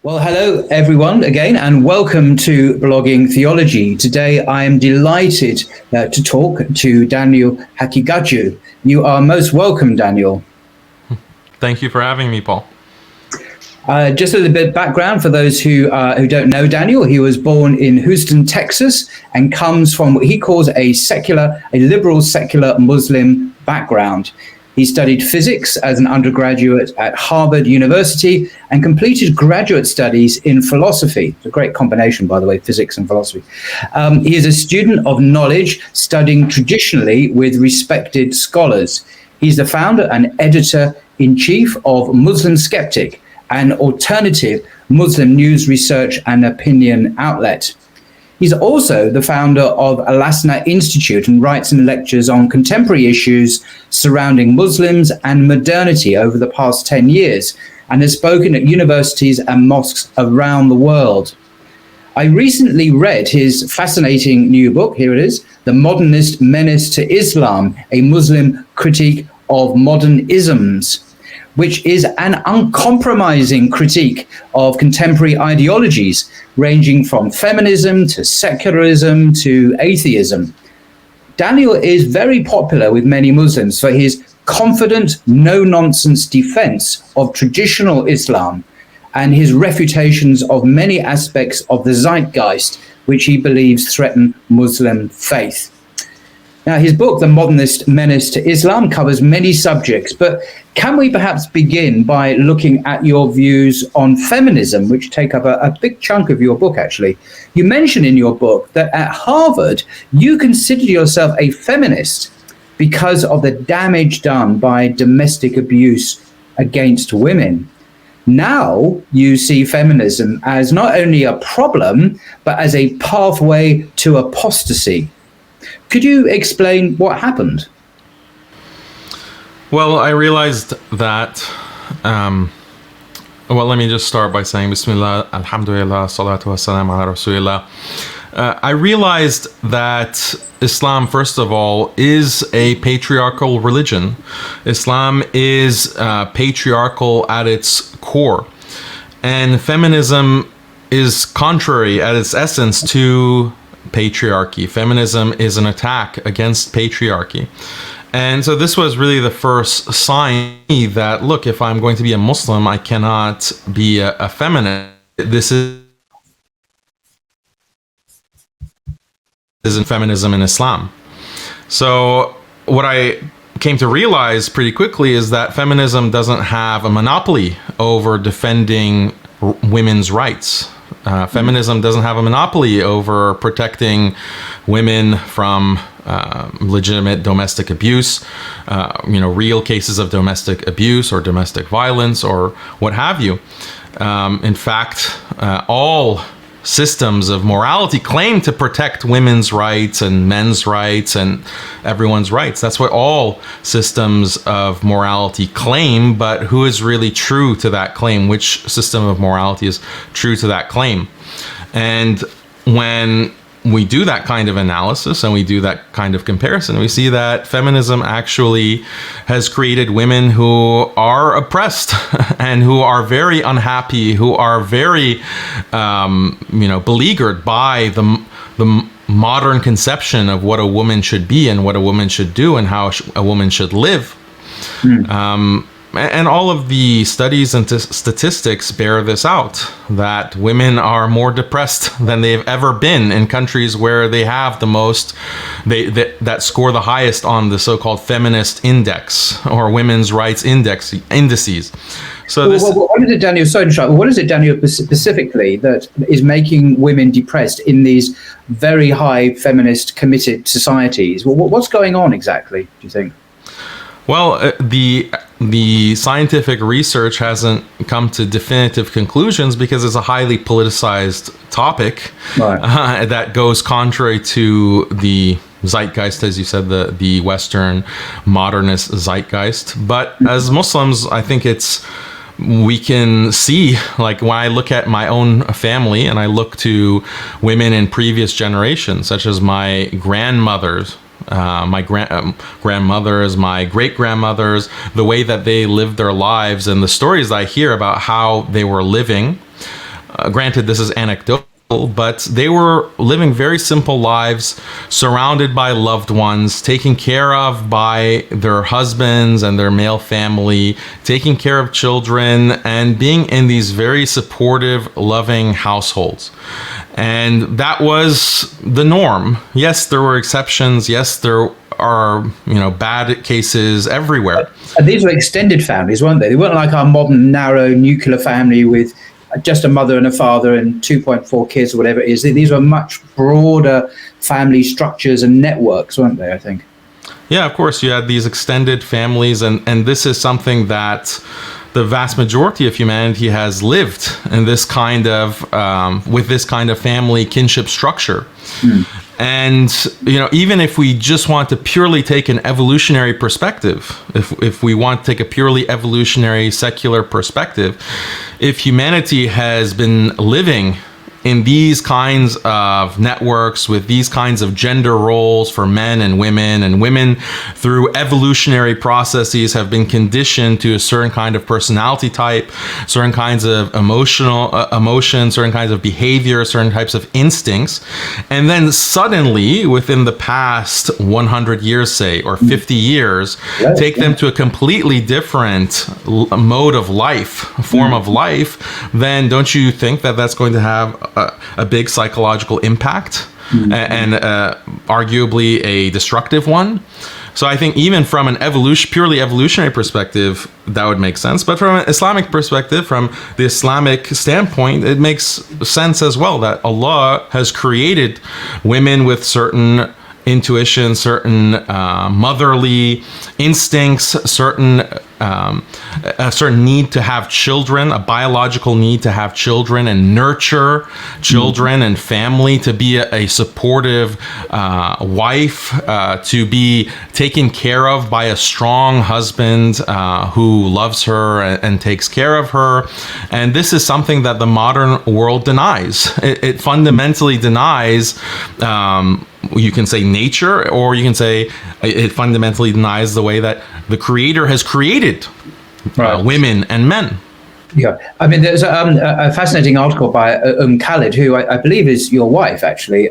Well, hello everyone again, and welcome to Blogging Theology. Today I am delighted to talk to Daniel Haqiqatjou. You are most welcome, Daniel. Thank you for having me, Paul. Just a little bit of background for those who don't know Daniel. He was born in Houston, Texas, and comes from what he calls a liberal secular Muslim background. He studied physics as an undergraduate at Harvard University and completed graduate studies in philosophy. It's a great combination, by the way, physics and philosophy. He is a student of knowledge, studying traditionally with respected scholars. He's the founder and editor-in-chief of Muslim Skeptic, an alternative Muslim news research and opinion outlet. He's also the founder of Al-Asna Institute and writes and lectures on contemporary issues surrounding Muslims and modernity over the past 10 years, and has spoken at universities and mosques around the world. I recently read his fascinating new book, here it is, The Modernist Menace to Islam, a Muslim critique of modern isms, which is an uncompromising critique of contemporary ideologies, ranging from feminism to secularism to atheism. Daniel is very popular with many Muslims for his confident, no-nonsense defense of traditional Islam and his refutations of many aspects of the zeitgeist, which he believes threaten Muslim faith. Now, his book, The Modernist Menace to Islam, covers many subjects, but can we perhaps begin by looking at your views on feminism, which take up a big chunk of your book, actually? You mention in your book that at Harvard, you considered yourself a feminist because of the damage done by domestic abuse against women. Now you see feminism as not only a problem, but as a pathway to apostasy. Could you explain what happened? Well, I realized that, let me just start by saying Bismillah, Alhamdulillah, Salatu Wassalam ala Rasulillah. I realized that Islam, first of all, is a patriarchal religion. Islam is patriarchal at its core. And feminism is contrary at its essence to patriarchy. Feminism is an attack against patriarchy. And so this was really the first sign that, look, if I'm going to be a Muslim, I cannot be a feminist. This isn't feminism in Islam. So what I came to realize pretty quickly is that feminism doesn't have a monopoly over defending women's rights. Feminism doesn't have a monopoly over protecting women from legitimate domestic abuse, real cases of domestic abuse or domestic violence or what have you. In fact, all systems of morality claim to protect women's rights and men's rights and everyone's rights. That's what all systems of morality claim, but who is really true to that claim? Which system of morality is true to that claim? And when we do that kind of analysis and we do that kind of comparison, we see that feminism actually has created women who are oppressed and who are very unhappy, who are very, beleaguered by the modern conception of what a woman should be and what a woman should do and how a woman should live. And all of the studies and statistics bear this out, that women are more depressed than they've ever been in countries where they have the most, that score the highest on the so-called feminist index or women's rights indices. So what is it, Daniel? What is it, Daniel, specifically that is making women depressed in these very high feminist committed societies? What's going on exactly, do you think? Well, the scientific research hasn't come to definitive conclusions because it's a highly politicized topic, right, that goes contrary to the zeitgeist, as you said, the Western modernist zeitgeist. But as Muslims, I think we can see, like when I look at my own family and I look to women in previous generations, such as my grandmothers, my grandmothers, my great-grandmothers, the way that they lived their lives and the stories I hear about how they were living, granted, this is anecdotal, but they were living very simple lives, surrounded by loved ones, taken care of by their husbands and their male family, taking care of children, and being in these very supportive, loving households. And that was the norm. Yes, there were exceptions. Yes, there are, bad cases everywhere. And these were extended families, weren't they? They weren't like our modern narrow nuclear family with just a mother and a father and 2.4 kids or whatever it is. These were much broader family structures and networks, weren't they, I think? Yeah, of course. You had these extended families, and this is something that the vast majority of humanity has lived in this kind of, with this kind of family kinship structure. And, even if we just want to purely take an evolutionary perspective, if we want to take a purely evolutionary secular perspective, if humanity has been living in these kinds of networks with these kinds of gender roles for men and women through evolutionary processes have been conditioned to a certain kind of personality type, certain kinds of emotions, certain kinds of behavior, certain types of instincts. And then suddenly within the past 100 years, say, or 50 years, take them to a completely different mode of life, form of life, then don't you think that that's going to have a big psychological impact and arguably a destructive one? So I think even from an purely evolutionary perspective, that would make sense. But from an Islamic perspective, from the Islamic standpoint, it makes sense as well that Allah has created women with certain intuition, certain motherly instincts, a certain need to have children, a biological need to have children and nurture children and family, to be a supportive wife, to be taken care of by a strong husband who loves her and takes care of her. And this is something that the modern world denies. It fundamentally denies you can say nature, or you can say it fundamentally denies the way that the Creator has created women and men. Yeah, I mean, there's a fascinating article by Khalid, who I believe is your wife, actually,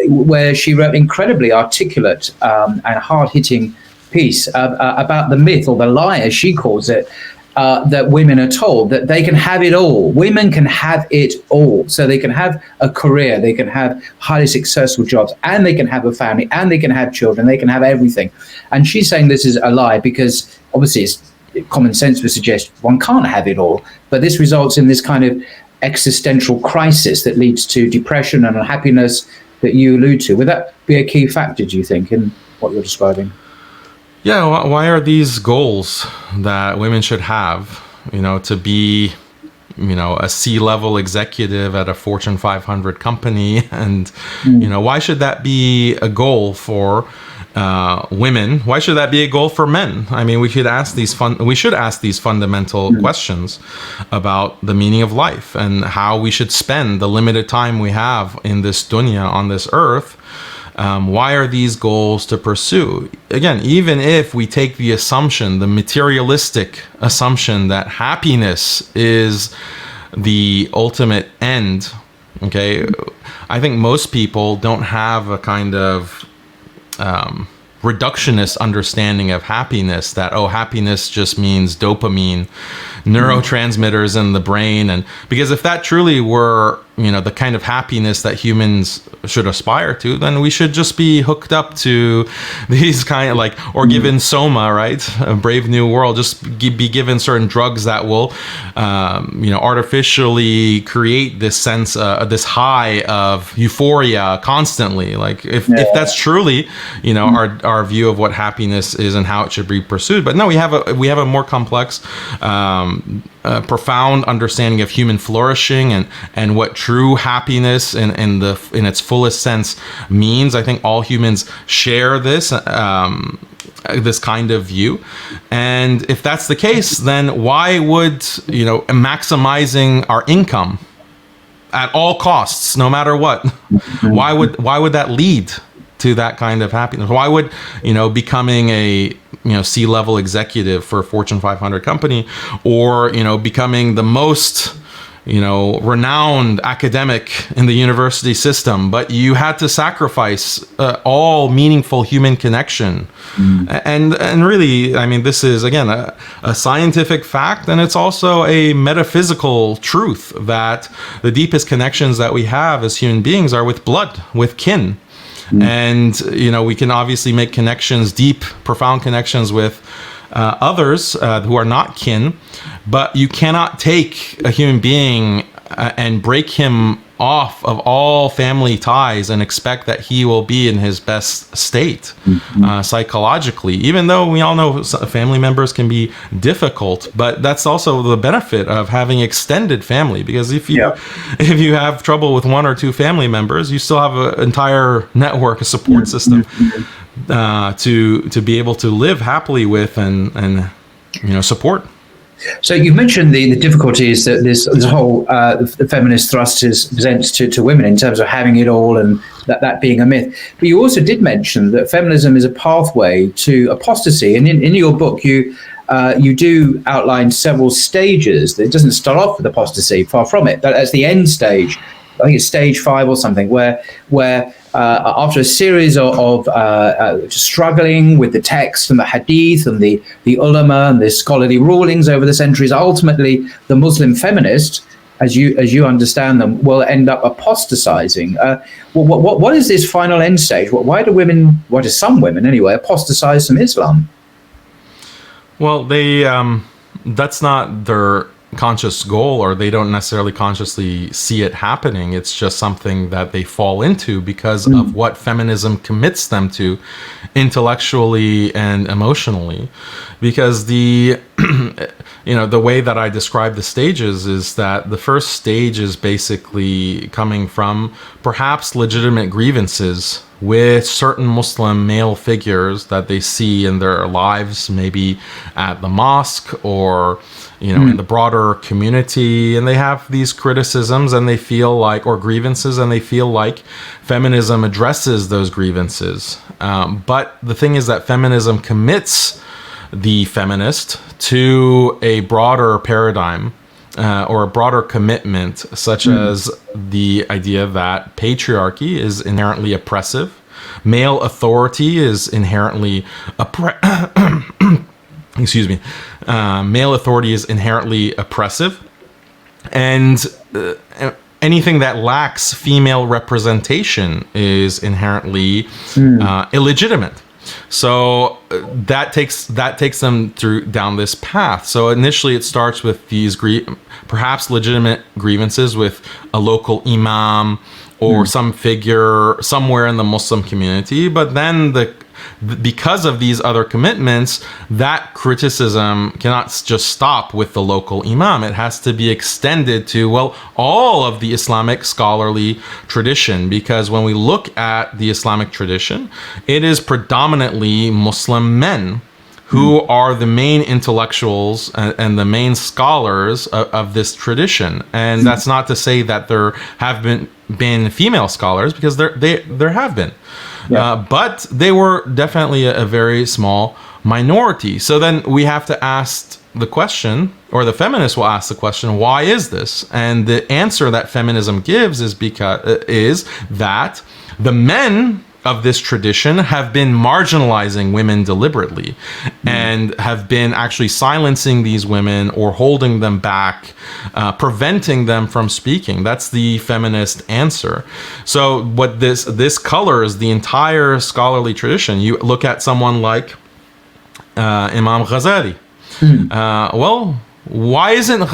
where she wrote an incredibly articulate and hard-hitting piece about the myth, or the lie, as she calls it, that women are told that they can have it all. Women can have it all. So they can have a career, they can have highly successful jobs, and they can have a family, and they can have children, they can have everything. And she's saying this is a lie because obviously common sense would suggest one can't have it all. But this results in this kind of existential crisis that leads to depression and unhappiness that you allude to.Uld that be a key factor, do you think, in what you're describing? Yeah, why are these goals that women should have, to be, a C-level executive at a Fortune 500 company? And, why should that be a goal for women? Why should that be a goal for men? I mean, we should ask these fundamental questions about the meaning of life and how we should spend the limited time we have in this dunya, on this earth. Why are these goals to pursue? Again, even if we take the assumption, the materialistic assumption, that happiness is the ultimate end, okay, I think most people don't have a kind of reductionist understanding of happiness, that happiness just means dopamine, neurotransmitters in the brain. And because if that truly were the kind of happiness that humans should aspire to, then we should just be hooked up to these kind of or given soma, right? A Brave New World, just be given certain drugs that will artificially create this sense, this high of euphoria constantly. If that's truly our view of what happiness is and how it should be pursued. But no, we have a more complex, profound understanding of human flourishing and what true happiness in its fullest sense means. I think all humans share this kind of view. And if that's the case, then why would maximizing our income at all costs, no matter what, why would that lead to that kind of happiness? Why would becoming a C-level executive for a Fortune 500 company, or becoming the most renowned academic in the university system, but you had to sacrifice all meaningful human connection. And really, I mean, this is, again, a scientific fact, and it's also a metaphysical truth that the deepest connections that we have as human beings are with blood, with kin. And, we can obviously make connections, deep, profound connections with others who are not kin, but you cannot take a human being and break him off of all family ties and expect that he will be in his best state psychologically, even though we all know family members can be difficult. But that's also the benefit of having extended family, because if you have trouble with one or two family members, you still have an entire network, a support system to be able to live happily with and support. So you've mentioned the difficulties that this whole the feminist thrust presents to women in terms of having it all, and that being a myth. But you also did mention that feminism is a pathway to apostasy, and in your book you do outline several stages. It doesn't start off with apostasy, far from it. That's the end stage. I think it's stage 5 or something, where after a series of struggling with the text and the hadith and the ulama and the scholarly rulings over the centuries, ultimately the Muslim feminist, as you understand them, will end up apostatizing. What is this final end stage? Why do some women anyway apostatize from Islam? Well, they that's not their conscious goal, or they don't necessarily consciously see it happening. It's just something that they fall into because of what feminism commits them to intellectually and emotionally. Because the the way that I describe the stages is that the first stage is basically coming from perhaps legitimate grievances with certain Muslim male figures that they see in their lives, maybe at the mosque or in the broader community, and they have these criticisms and they feel like, or grievances, and they feel like feminism addresses those grievances. But the thing is that feminism commits the feminist to a broader paradigm or a broader commitment, such as the idea that patriarchy is inherently oppressive, male authority is inherently male authority is inherently oppressive, and anything that lacks female representation is inherently illegitimate. So that takes them down this path. So initially it starts with these perhaps legitimate grievances with a local imam or some figure somewhere in the Muslim community, but then because of these other commitments, that criticism cannot just stop with the local imam. It has to be extended to, all of the Islamic scholarly tradition, because when we look at the Islamic tradition, it is predominantly Muslim men who are the main intellectuals and the main scholars of this tradition. And that's not to say that there have been female scholars, because there have been. But they were definitely a very small minority. So then we have to ask the question, or the feminists will ask the question, why is this? And the answer that feminism gives is that the men of this tradition have been marginalizing women deliberately and have been actually silencing these women or holding them back, preventing them from speaking. That's the feminist answer. So what this colors the entire scholarly tradition. You look at someone like Imam Ghazali. Why isn't Imam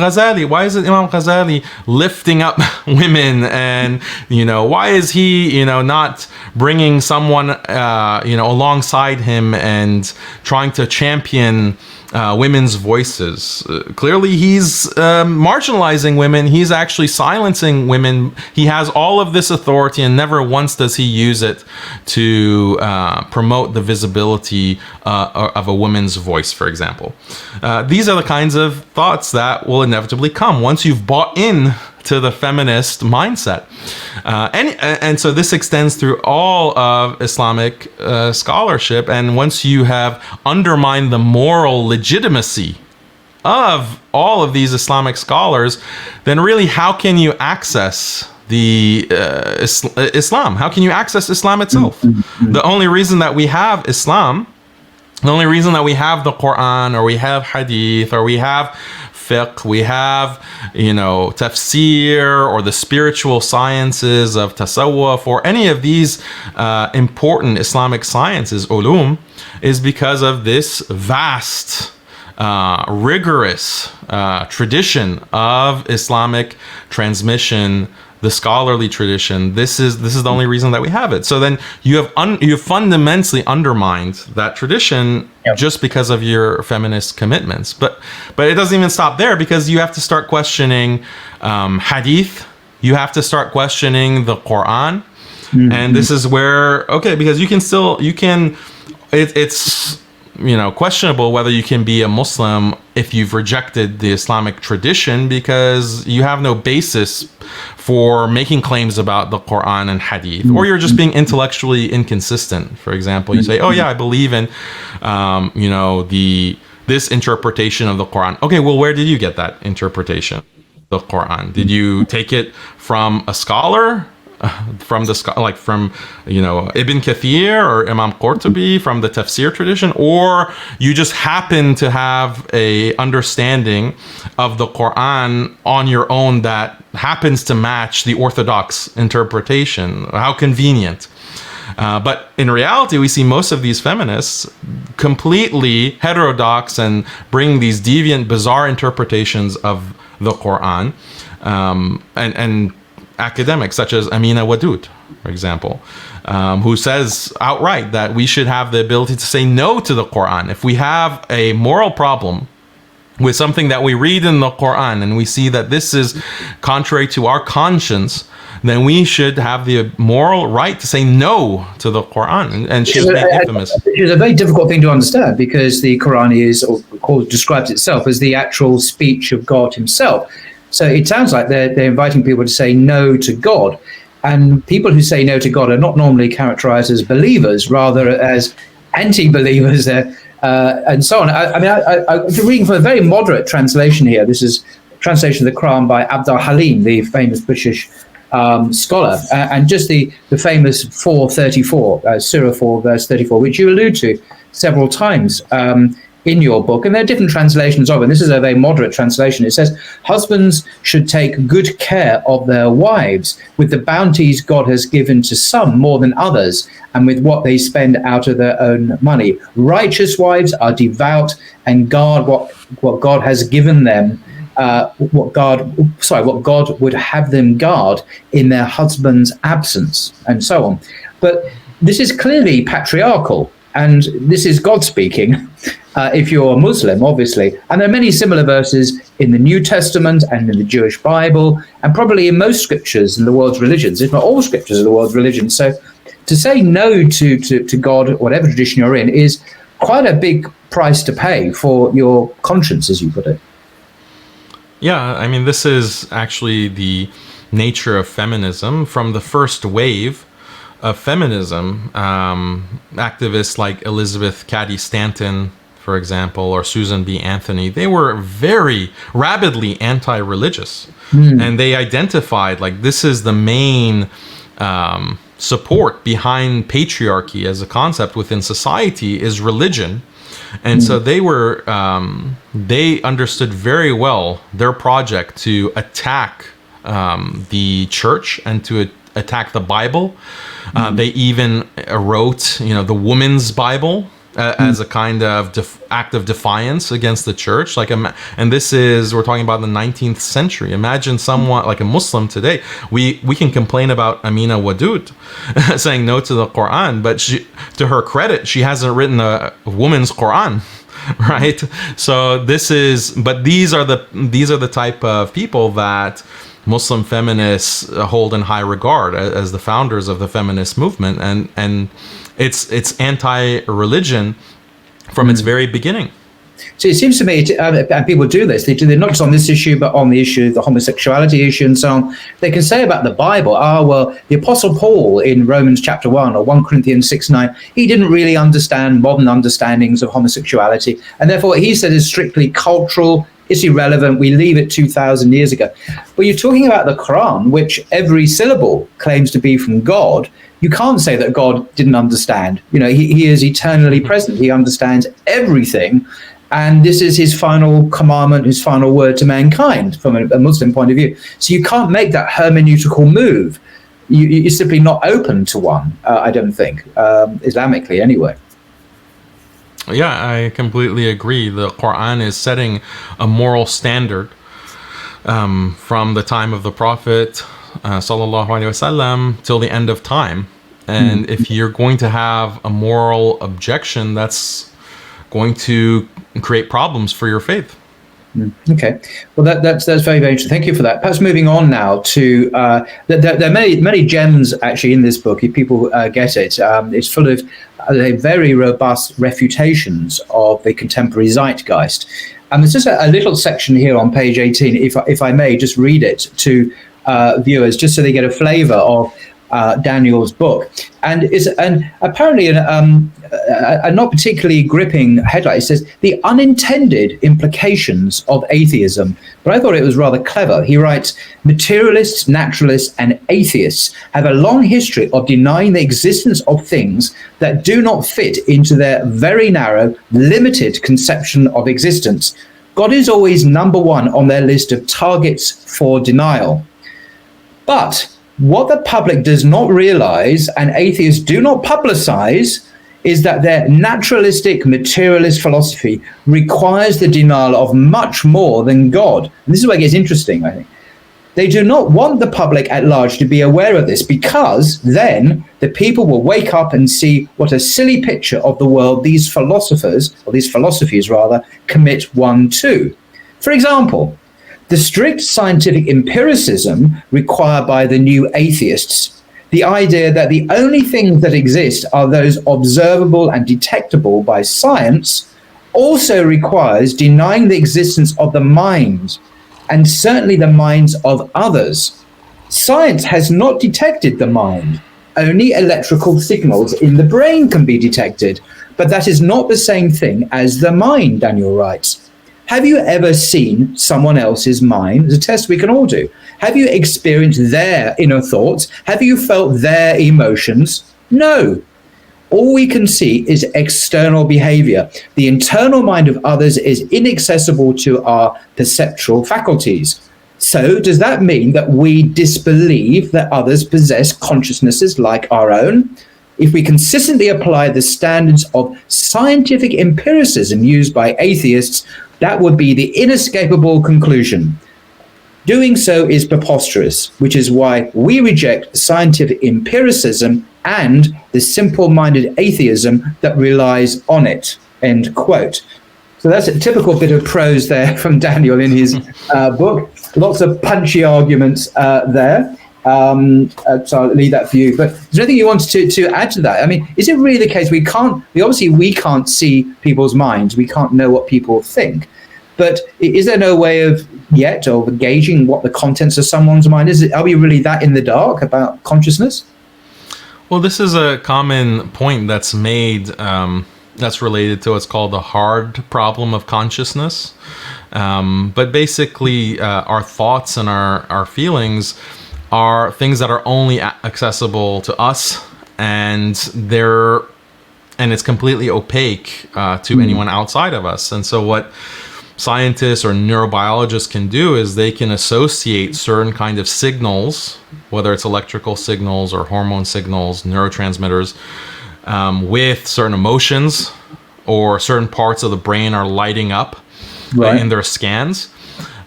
Ghazali lifting up women, and why is he not bringing someone alongside him and trying to champion women's voices? Clearly he's marginalizing women. He's actually silencing women. He has all of this authority, and never once does he use it to promote the visibility of a woman's voice, for example. These are the kinds of thoughts that will inevitably come once you've bought in to the feminist mindset. And so this extends through all of Islamic scholarship. And once you have undermined the moral legitimacy of all of these Islamic scholars, then really how can you access the Islam? How can you access Islam itself? The only reason that we have Islam, the only reason that we have the Qur'an, or we have hadith, or we have fiqh, we have, tafsir, or the spiritual sciences of tasawwuf, or any of these important Islamic sciences, ulum, is because of this vast, rigorous tradition of Islamic transmission, the scholarly tradition. This is the only reason that we have it. So then you have fundamentally undermined that tradition just because of your feminist commitments. But it doesn't even stop there, because you have to start questioning hadith. You have to start questioning the Qur'an. And this is where, because it's questionable whether you can be a Muslim if you've rejected the Islamic tradition, because you have no basis for making claims about the Quran and Hadith, or you're just being intellectually inconsistent. For example, you say, "Oh yeah, I believe in, this interpretation of the Quran." Okay, well, where did you get that interpretation of the Quran? Did you take it from a scholar? From Ibn Kathir or Imam Qurtubi, from the tafsir tradition, or you just happen to have a understanding of the Quran on your own that happens to match the orthodox interpretation? How convenient. But in reality, we see most of these feminists completely heterodox and bring these deviant, bizarre interpretations of the Quran, and academics such as Amina Wadud, for example, who says outright that we should have the ability to say no to the Quran. If we have a moral problem with something that we read in the Quran and we see that this is contrary to our conscience, then we should have the moral right to say no to the Quran. And she's made infamous. It's a very difficult thing to understand, because the Quran describes itself as the actual speech of God himself. So it sounds like they're inviting people to say no to God. And people who say no to God are not normally characterized as believers, rather as anti-believers and so on. I'm reading from a very moderate translation here. This is a translation of the Quran by Abdul Halim, the famous British scholar. And just the famous 4:34, Surah 4, verse 34, which you allude to several times in your book, and there are different translations of it. And this is a very moderate translation. It says, "Husbands should take good care of their wives with the bounties God has given to some more than others, and with what they spend out of their own money. Righteous wives are devout and guard what God has given them, what God would have them guard in their husband's absence," and so on. But this is clearly patriarchal, and this is God speaking. If you're a Muslim, obviously. And there are many similar verses in the New Testament and in the Jewish Bible, and probably in most scriptures in the world's religions, if not all scriptures of the world's religions. So to say no to God, whatever tradition you're in, is quite a big price to pay for your conscience, as you put it. Yeah, this is actually the nature of feminism. From the first wave of feminism, activists like Elizabeth Cady Stanton, for example, or Susan B. Anthony, they were very rabidly anti-religious. And they identified, this is the main support behind patriarchy as a concept within society is religion. And so they understood very well their project to attack the church and to attack the Bible. They even wrote, the Women's Bible as a kind of act of defiance against the church. And we're talking about the 19th century. Imagine someone like a Muslim today. We can complain about Amina Wadud saying no to the Quran, but to her credit, she hasn't written a woman's Quran. Right? So these are the type of people that Muslim feminists hold in high regard as the founders of the feminist movement, and it's anti-religion from its very beginning. So it seems to me, and people do this, they do not just on this issue, but on the issue of the homosexuality issue and so on. They can say about the Bible, the Apostle Paul in Romans chapter 1 or 1 Corinthians 6:9, he didn't really understand modern understandings of homosexuality. And therefore, he said it's strictly cultural, it's irrelevant. We leave it 2,000 years ago. But you're talking about the Quran, which every syllable claims to be from God. You can't say that God didn't understand. He is eternally present. He understands everything. And this is his final commandment, his final word to mankind from a Muslim point of view. So you can't make that hermeneutical move. You're simply not open to one, I don't think, Islamically anyway. Yeah, I completely agree. The Qur'an is setting a moral standard from the time of the Prophet sallallahu alaihi wasallam till the end of time. And if you're going to have a moral objection, that's going to create problems for your faith. Okay, well that's very, very interesting. Thank you for that. Perhaps moving on now to there are many gems actually in this book. If people get it, it's full of very robust refutations of the contemporary zeitgeist. And there's just a little section here on page 18, if I may just read it to viewers, just so they get a flavour of Daniel's book. And apparently a not particularly gripping headline. It says, the unintended implications of atheism. But I thought it was rather clever. He writes, materialists, naturalists, and atheists have a long history of denying the existence of things that do not fit into their very narrow, limited conception of existence. God is always number one on their list of targets for denial. But what the public does not realize, and atheists do not publicize, is that their naturalistic materialist philosophy requires the denial of much more than God. And this is where it gets interesting, I think. They do not want the public at large to be aware of this, because then the people will wake up and see what a silly picture of the world these philosophers, or these philosophies rather, commit one to. For example, the strict scientific empiricism required by the new atheists, the idea that the only things that exist are those observable and detectable by science, also requires denying the existence of the mind, and certainly the minds of others. Science has not detected the mind. Only electrical signals in the brain can be detected, but that is not the same thing as the mind, Daniel writes. Have you ever seen someone else's mind? It's a test we can all do. Have you experienced their inner thoughts? Have you felt their emotions? No. All we can see is external behavior. The internal mind of others is inaccessible to our perceptual faculties. So does that mean that we disbelieve that others possess consciousnesses like our own? If we consistently apply the standards of scientific empiricism used by atheists, that would be the inescapable conclusion. Doing so is preposterous, which is why we reject scientific empiricism and the simple-minded atheism that relies on it, end quote. So that's a typical bit of prose there from Daniel in his book. Lots of punchy arguments there. So I'll leave that for you. But is there anything you want to add to that? I mean, is it really the case we can't see people's minds. We can't know what people think. But is there no way of gauging what the contents of someone's mind is? Are we really that in the dark about consciousness? Well, this is a common point that's made that's related to what's called the hard problem of consciousness. But basically, our thoughts and our feelings are things that are only accessible to us, and it's completely opaque to anyone outside of us. And so what scientists or neurobiologists can do is they can associate certain kind of signals, whether it's electrical signals or hormone signals, neurotransmitters, with certain emotions, or certain parts of the brain are lighting up in their scans.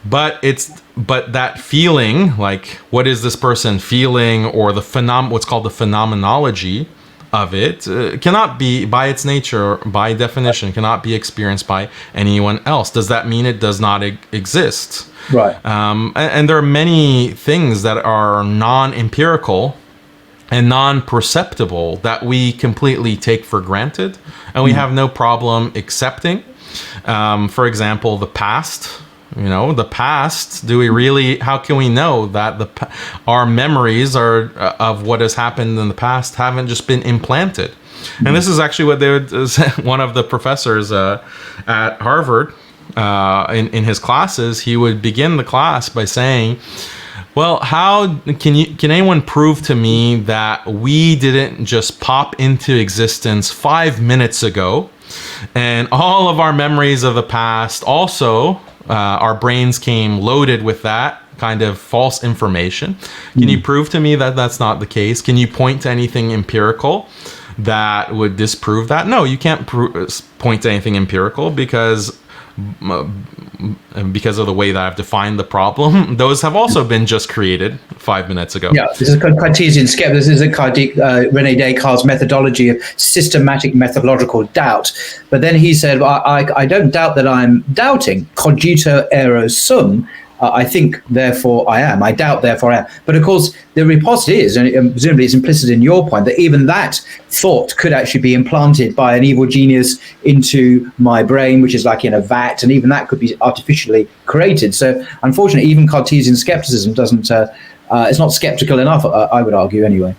But that feeling, like what is this person feeling, or what's called the phenomenology of it, cannot be, by its nature, by definition, cannot be experienced by anyone else. Does that mean it does not exist? Right. And there are many things that are non-empirical and non-perceptible that we completely take for granted, and we have no problem accepting. For example, the past. The past, how can we know that our memories of what has happened in the past haven't just been implanted? And this is actually what one of the professors at Harvard in his classes, he would begin the class by saying, well, how can anyone prove to me that we didn't just pop into existence 5 minutes ago, and all of our memories of the past also, our brains came loaded with that kind of false information? Can you prove to me that that's not the case? Can you point to anything empirical that would disprove that? No, you can't point to anything empirical because of the way that I've defined the problem. Those have also been just created 5 minutes ago. Yeah, this is Cartesian skepticism. This is René Descartes' methodology of systematic methodological doubt. But then he said, well, I don't doubt that I'm doubting. Cogito ergo sum. I think, therefore I am. I doubt, therefore I am. But of course, the riposte is, and presumably it's implicit in your point, that even that thought could actually be implanted by an evil genius into my brain, which is like in a vat, and even that could be artificially created. So unfortunately, even Cartesian skepticism doesn't, it's not skeptical enough, I would argue anyway.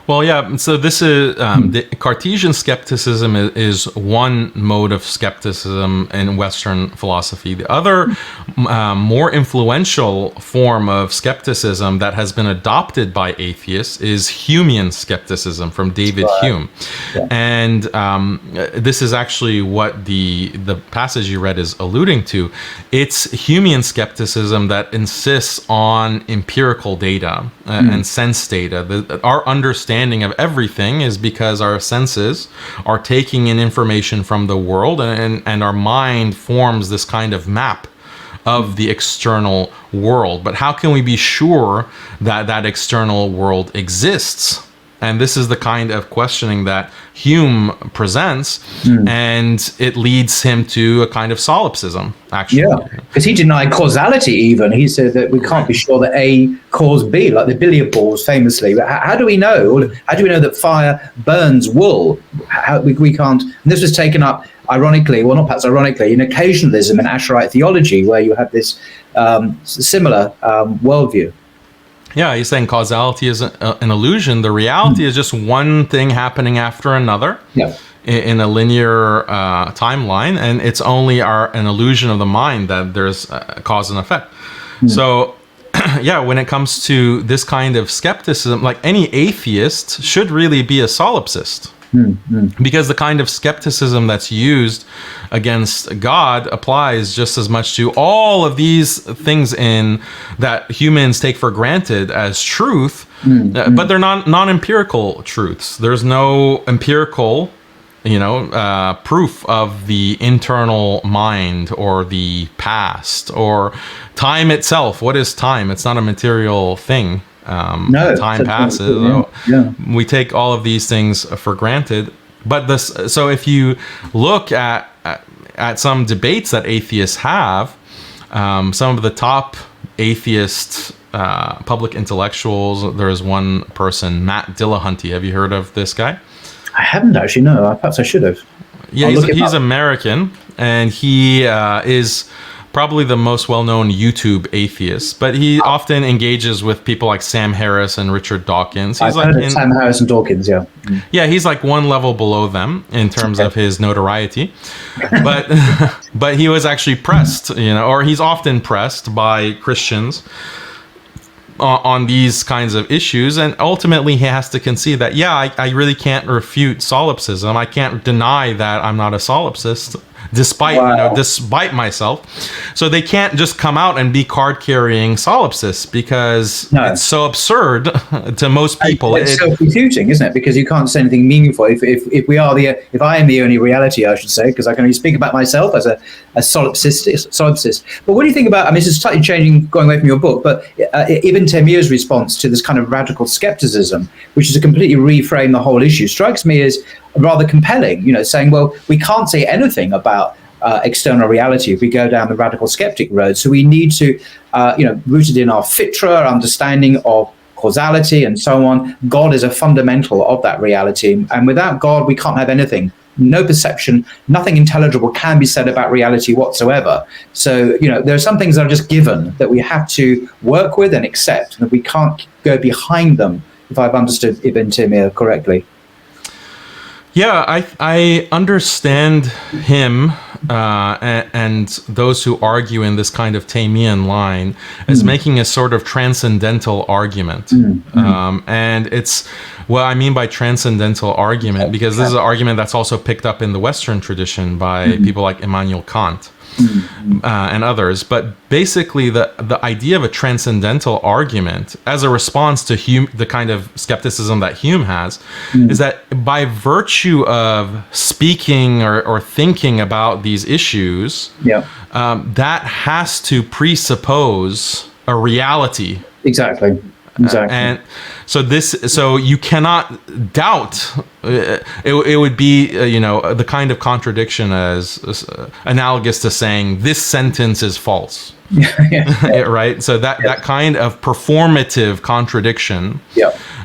Well, yeah, so this is the Cartesian skepticism is one mode of skepticism in Western philosophy. The other more influential form of skepticism that has been adopted by atheists is Humean skepticism from David Hume. Yeah. And this is actually what the passage you read is alluding to. It's Humean skepticism that insists on empirical data and sense data. Our understanding of everything is because our senses are taking in information from the world, and our mind forms this kind of map of the external world. But how can we be sure that that external world exists? And this is the kind of questioning that Hume presents, and it leads him to a kind of solipsism, actually. Yeah, because he denied causality even. He said that we can't be sure that A caused B, like the billiard balls famously. But how do we know? How do we know that fire burns wool? We can't. And this was taken up, ironically, well, not perhaps ironically, in occasionalism and Asherite theology, where you have this similar worldview. Yeah, he's saying causality is an illusion. The reality is just one thing happening after another in a linear timeline, and it's only an illusion of the mind that there's cause and effect. So, yeah, when it comes to this kind of skepticism, like any atheist should really be a solipsist. Because the kind of skepticism that's used against God applies just as much to all of these things in that humans take for granted as truth, but they're non-empirical truths. There's no empirical, proof of the internal mind or the past or time itself. What is time? It's not a material thing. Time passes. We take all of these things for granted. But so if you look at some debates that atheists have, some of the top atheist public intellectuals, there is one person, Matt Dillahunty. Have you heard of this guy? I haven't actually. No, perhaps I should have. Yeah, he's American, and he is probably the most well-known YouTube atheist, but he often engages with people like Sam Harris and Richard Dawkins. I've heard of Sam Harris and Dawkins, yeah. Yeah, he's like one level below them in terms of his notoriety. But he was actually pressed, or he's often pressed by Christians on these kinds of issues, and ultimately he has to concede that, I really can't refute solipsism. I can't deny that I'm not a solipsist, despite myself. So they can't just come out and be card-carrying solipsists because it's so absurd to most people. It's self-refuting, isn't it? Because you can't say anything meaningful. If I am the only reality, I should say, because I can only speak about myself as a solipsist. But what do you think about? I mean, this is slightly changing, going away from your book, but Ibn Taymiyyah's response to this kind of radical skepticism, which is to completely reframe the whole issue, strikes me as rather compelling, saying, well, we can't say anything about external reality if we go down the radical skeptic road. So we need to, rooted in our fitra, our understanding of causality and so on, God is a fundamental of that reality. And without God, we can't have anything. No perception, nothing intelligible can be said about reality whatsoever. So, there are some things that are just given that we have to work with and accept, and that we can't go behind them, if I've understood Ibn Taymiyyah correctly. Yeah, I understand him and those who argue in this kind of Taymiyyan line as making a sort of transcendental argument. And it's what I mean by transcendental argument, because this is an argument that's also picked up in the Western tradition by people like Immanuel Kant. And others, but basically the idea of a transcendental argument as a response to the kind of skepticism that Hume has is that by virtue of speaking or thinking about these issues, that has to presuppose a reality. Exactly. And so you cannot doubt. It would be the kind of contradiction as analogous to saying this sentence is false. Right. So that kind of performative contradiction.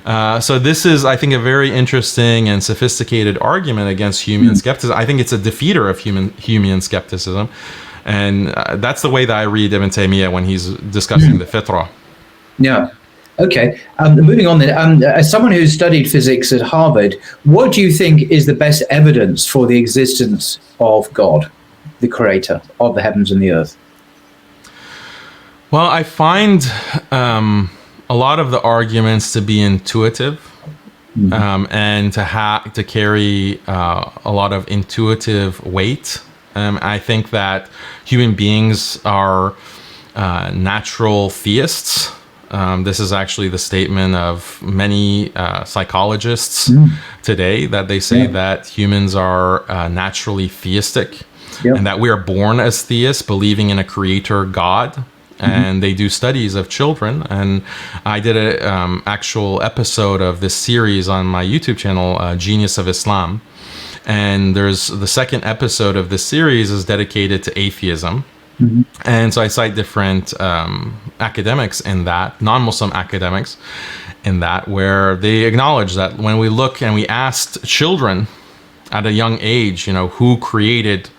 So this is, I think, a very interesting and sophisticated argument against Humean skepticism. I think it's a defeater of Humean skepticism, and that's the way that I read Ibn Taymiyyah when he's discussing the fitrah. Okay, moving on then. As someone who's studied physics at Harvard, what do you think is the best evidence for the existence of God, the creator of the heavens and the earth? Well, I find a lot of the arguments to be intuitive and to carry a lot of intuitive weight. I think that human beings are natural theists. This is actually the statement of many psychologists today, that they say that humans are naturally theistic and that we are born as theists, believing in a creator God. And they do studies of children. And I did an actual episode of this series on my YouTube channel, Genius of Islam. And there's the second episode of this series is dedicated to atheism. And so I cite different academics in that, non-Muslim academics in that, where they acknowledge that when we look and we asked children at a young age, who created,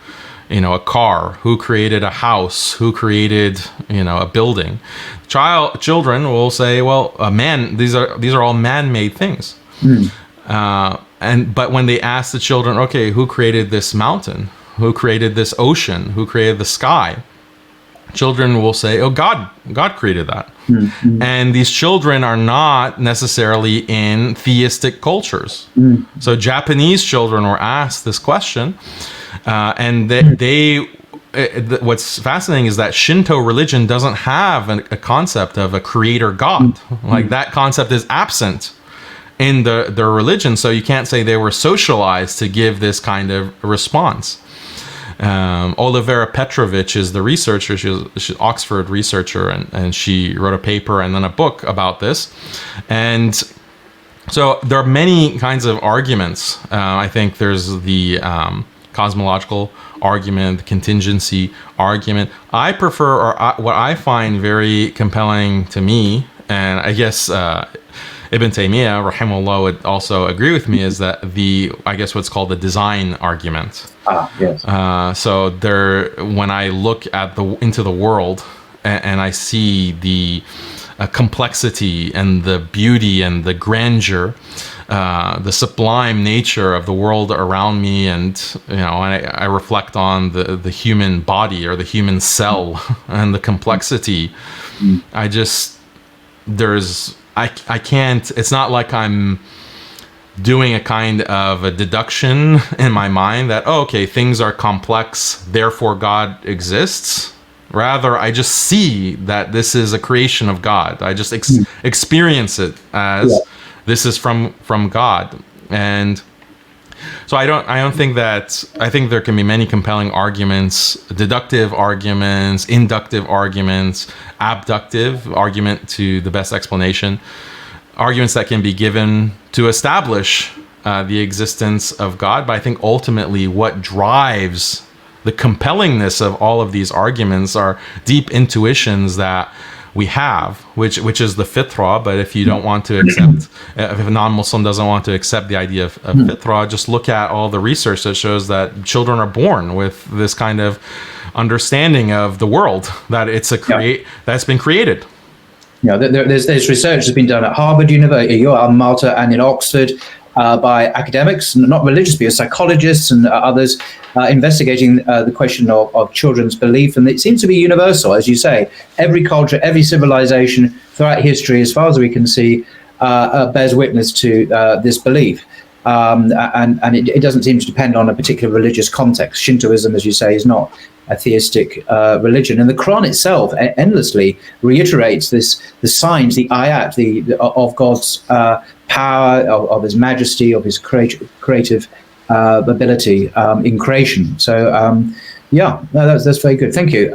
a car, who created a house, who created, a building, children will say, well, these are all man-made things. But when they ask the children, okay, who created this mountain? Who created this ocean? Who created the sky? Children will say, oh, God created that. And these children are not necessarily in theistic cultures. So Japanese children were asked this question, and what's fascinating is that Shinto religion doesn't have a concept of a creator God. Like that concept is absent in their religion. So you can't say they were socialized to give this kind of response. Olivera Petrovich is the researcher. She's an Oxford researcher, and she wrote a paper and then a book about this. And so there are many kinds of arguments. I think there's the cosmological argument, the contingency argument. I prefer, what I find very compelling to me, and I guess Ibn Taymiyyah, rahimahullah, would also agree with me, is that what's called the design argument. Yes. So when I look at into the world and I see the complexity and the beauty and the grandeur, the sublime nature of the world around me, and I reflect on the human body or the human cell and the complexity. I can't, it's not like I'm doing a kind of a deduction in my mind that, things are complex, therefore God exists. Rather, I just see that this is a creation of God. I just experience it as this is from God. And so I think there can be many compelling arguments, deductive arguments, inductive arguments, abductive argument to the best explanation, arguments that can be given to establish the existence of God. But I think ultimately what drives the compellingness of all of these arguments are deep intuitions that we have, which is the fitrah. But if you don't want to accept, if a non-Muslim doesn't want to accept the idea of fitrah, just look at all the research that shows that children are born with this kind of understanding of the world, that it's that's been created. There's research that's been done at Harvard University, Malta, and in Oxford. by academics, not religious people, psychologists and others, investigating the question of children's belief. And it seems to be universal, as you say. Every culture, every civilization throughout history, as far as we can see, bears witness to this belief. And it doesn't seem to depend on a particular religious context. Shintoism, as you say, is not a theistic religion, and the Quran itself endlessly reiterates the signs, the ayat, of God's power, of His majesty, of His creative ability in creation. So, that's very good. Thank you.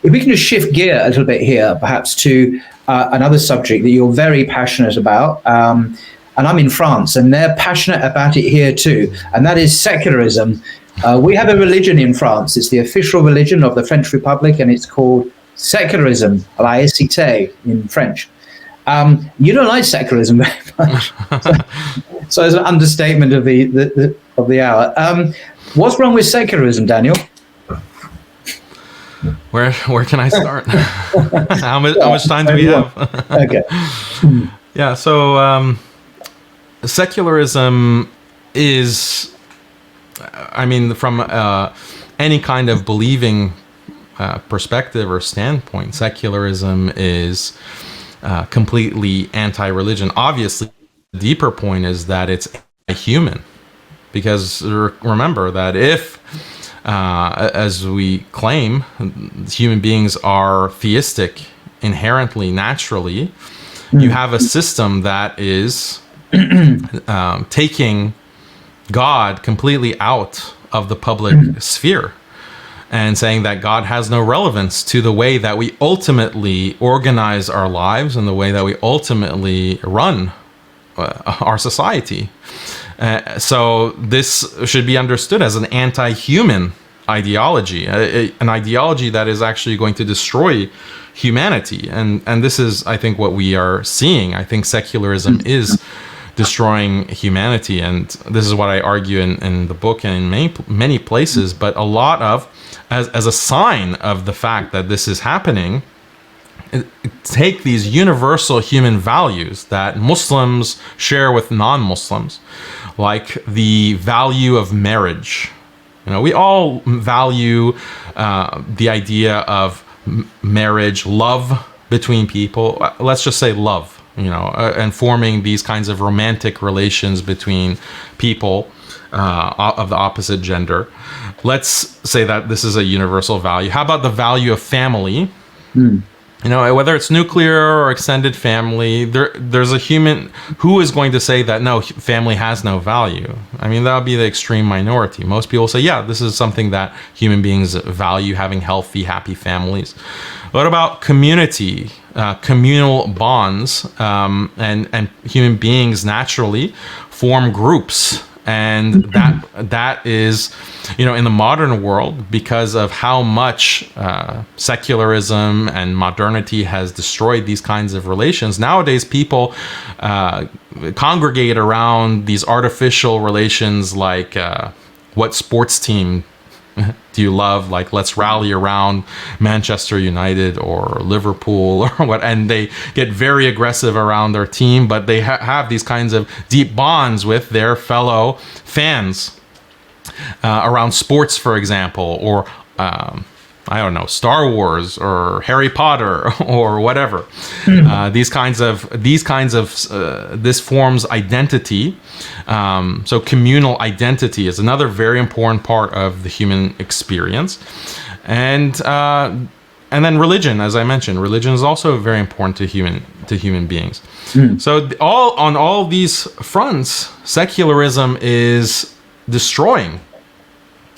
If we can just shift gear a little bit here, perhaps to another subject that you're very passionate about. And I'm in France, and they're passionate about it here too, and that is secularism. We have a religion in France. It's the official religion of the French Republic, and it's called secularism, laïcité in French. You don't like secularism very much, so it's an understatement of the hour. What's wrong with secularism, Daniel? Where can I start? How much time do we have? Okay. Yeah. So. Secularism is, I mean, from any kind of believing perspective or standpoint, secularism is completely anti-religion. Obviously, the deeper point is that it's a human, because remember that if, as we claim, human beings are theistic inherently, naturally, you have a system that is taking God completely out of the public sphere and saying that God has no relevance to the way that we ultimately organize our lives and the way that we ultimately run our society. So this should be understood as an anti-human ideology, an ideology that is actually going to destroy humanity. And this is, I think, what we are seeing. I think secularism is destroying humanity, and this is what I argue in the book and in many places. But a lot of, as a sign of the fact that this is happening, take these universal human values that Muslims share with non-Muslims, like the value of marriage. You know, we all value the idea of marriage, love between people. Let's just say love. You know, and forming these kinds of romantic relations between people of the opposite gender. Let's say that this is a universal value. How about the value of family? You know, whether it's nuclear or extended family, there's a human who is going to say that no, family has no value. I mean, that would be the extreme minority. Most people say, yeah, this is something that human beings value, having healthy, happy families. What about community, communal bonds, and human beings naturally form groups? And that is, you know, in the modern world, because of how much secularism and modernity has destroyed these kinds of relations. Nowadays, people congregate around these artificial relations, like what sports team do you love? Like, let's rally around Manchester United or Liverpool or what, and they get very aggressive around their team, but they have these kinds of deep bonds with their fellow fans around sports, for example, or I don't know, Star Wars or Harry Potter or whatever. This forms identity. So communal identity is another very important part of the human experience. And then religion, as I mentioned, religion is also very important to human beings. So on all these fronts, secularism is destroying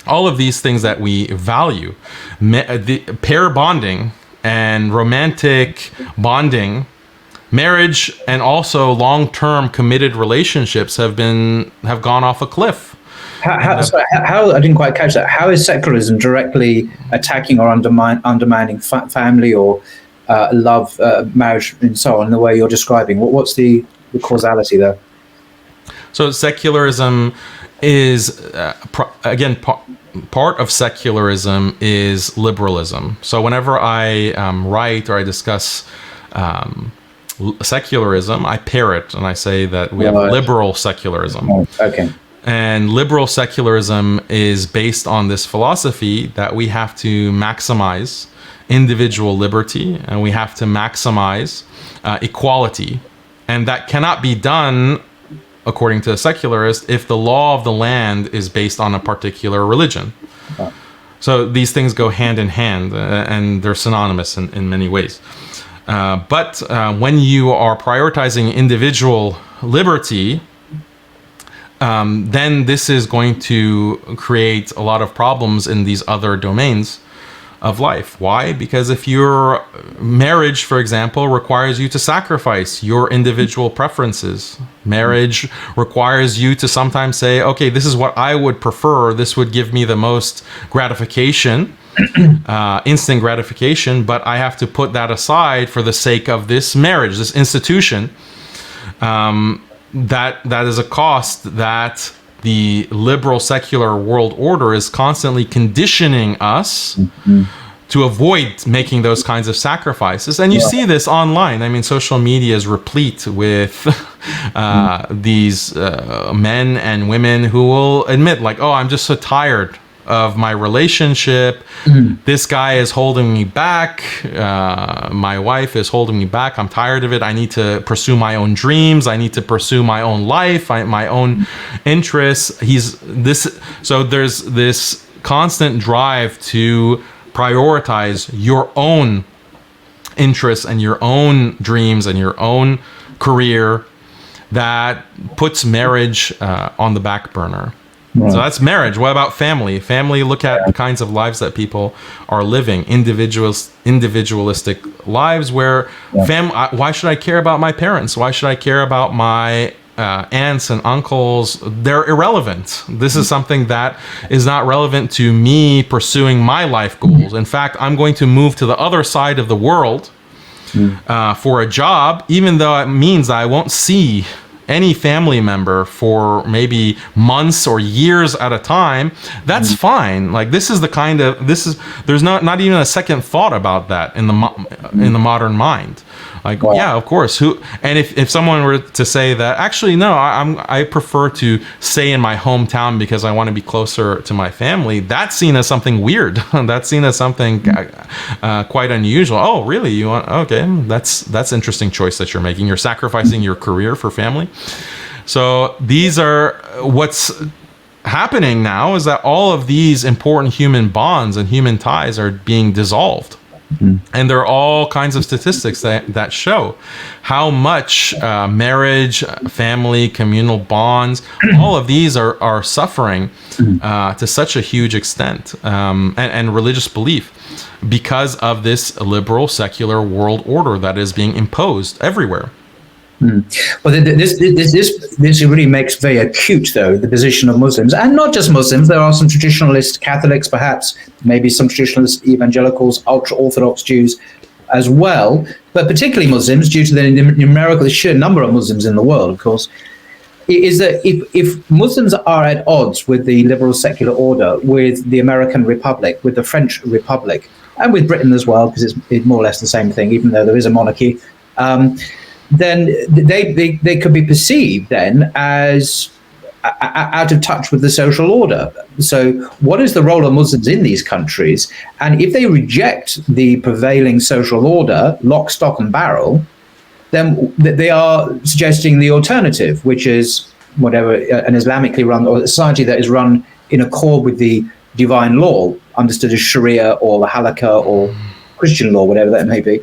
all of these things that we value. The pair bonding and romantic bonding, marriage, and also long-term committed relationships have gone off a cliff. How I didn't quite catch that. How is secularism directly attacking or undermining family or love, marriage, and so on, in the way you're describing? What's the causality there? So secularism is, again, part of secularism is liberalism. So whenever I write or I discuss secularism, I pair it and I say that we have liberal secularism. Okay. And liberal secularism is based on this philosophy that we have to maximize individual liberty and we have to maximize equality. And that cannot be done, according to a secularist, if the law of the land is based on a particular religion. So these things go hand in hand, and they're synonymous in many ways. But when you are prioritizing individual liberty, then this is going to create a lot of problems in these other domains of life. Why? Because if your marriage, for example, requires you to sacrifice your individual preferences, marriage requires you to sometimes say, okay, this is what I would prefer, this would give me the most gratification, instant gratification, but I have to put that aside for the sake of this marriage, this institution. That is a cost that the liberal secular world order is constantly conditioning us to avoid making those kinds of sacrifices. And you see this online. I mean, social media is replete with these men and women who will admit, like, oh, I'm just so tired of my relationship. This guy is holding me back. My wife is holding me back. I'm tired of it. I need to pursue my own dreams. I need to pursue my own life, my own interests. So there's this constant drive to prioritize your own interests and your own dreams and your own career that puts marriage on the back burner. Right. So that's marriage. What about family? Family, look at the kinds of lives that people are living. Individualistic lives where why should I care about my parents? Why should I care about my aunts and uncles? They're irrelevant. This is something that is not relevant to me pursuing my life goals. In fact, I'm going to move to the other side of the world for a job, even though it means I won't see any family member for maybe months or years at a time. That's fine. Like, this is the kind of, there's not even a second thought about that in the modern mind. Like, yeah, of course. And if someone were to say that, actually, no, I prefer to stay in my hometown because I want to be closer to my family, that's seen as something weird. That's seen as something quite unusual. Oh, really? You want? Okay, that's interesting choice that you're making. You're sacrificing your career for family. So these are what's happening now, is that all of these important human bonds and human ties are being dissolved. And there are all kinds of statistics that show how much marriage, family, communal bonds, all of these are suffering to such a huge extent, and religious belief, because of this liberal secular world order that is being imposed everywhere. Well, this really makes very acute, though, the position of Muslims, and not just Muslims. There are some traditionalist Catholics, perhaps, maybe some traditionalist evangelicals, ultra-Orthodox Jews as well, but particularly Muslims, due to the sheer number of Muslims in the world, of course, is that if Muslims are at odds with the liberal secular order, with the American Republic, with the French Republic, and with Britain as well, because it's more or less the same thing, even though there is a monarchy, then they could be perceived then as out of touch with the social order. So what is the role of Muslims in these countries? And if they reject the prevailing social order, lock, stock and barrel, then they are suggesting the alternative, which is whatever, an Islamically run, or a society that is run in accord with the divine law, understood as Sharia or Halakha or Christian law, whatever that may be.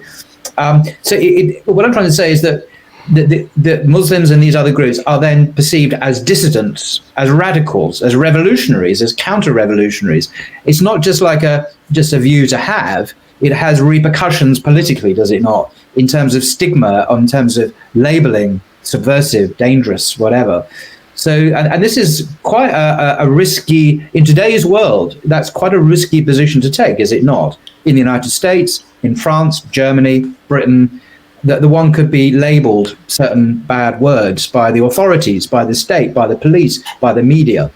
So what I'm trying to say is that the Muslims and these other groups are then perceived as dissidents, as radicals, as revolutionaries, as counter-revolutionaries. It's not just like just a view to have. It has repercussions politically, does it not? In terms of stigma, in terms of labeling, subversive, dangerous, whatever. So, and this is quite a risky, in today's world, that's quite a risky position to take, is it not? In the United States, in France, Germany, Britain, the one could be labeled certain bad words by the authorities, by the state, by the police, by the media.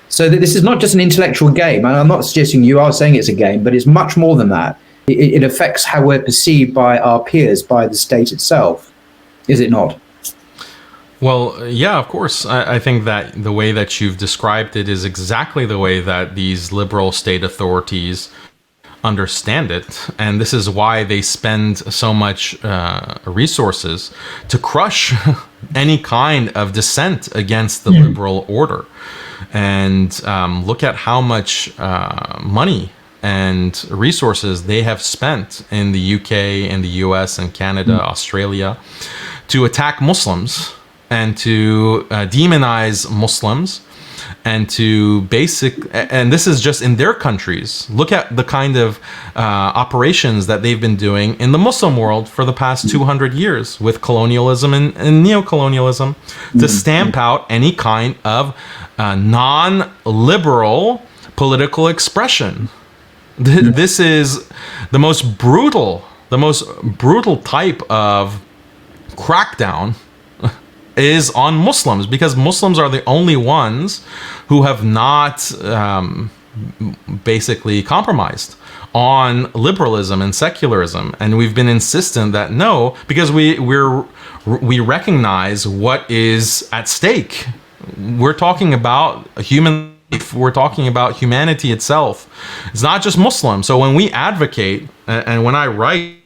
So that this is not just an intellectual game, and I'm not suggesting you are saying it's a game, but it's much more than that. It affects how we're perceived by our peers, by the state itself. is it not? Well, yeah, of course. I think that the way that you've described it is exactly the way that these liberal state authorities understand it. And this is why they spend so much resources to crush any kind of dissent against the liberal order. And look at how much money and resources they have spent in the UK, in the US, and Canada, Australia, to attack Muslims and to demonize Muslims, and to and this is just in their countries. Look at the kind of operations that they've been doing in the Muslim world for the past 200 years with colonialism and neocolonialism to stamp out any kind of non-liberal political expression. This is the most brutal type of crackdown is on Muslims, because Muslims are the only ones who have not basically compromised on liberalism and secularism. And we've been insistent that no, because we recognize what is at stake. We're talking about human life. We're talking about humanity itself. It's not just Muslims. So when we advocate, and when I write,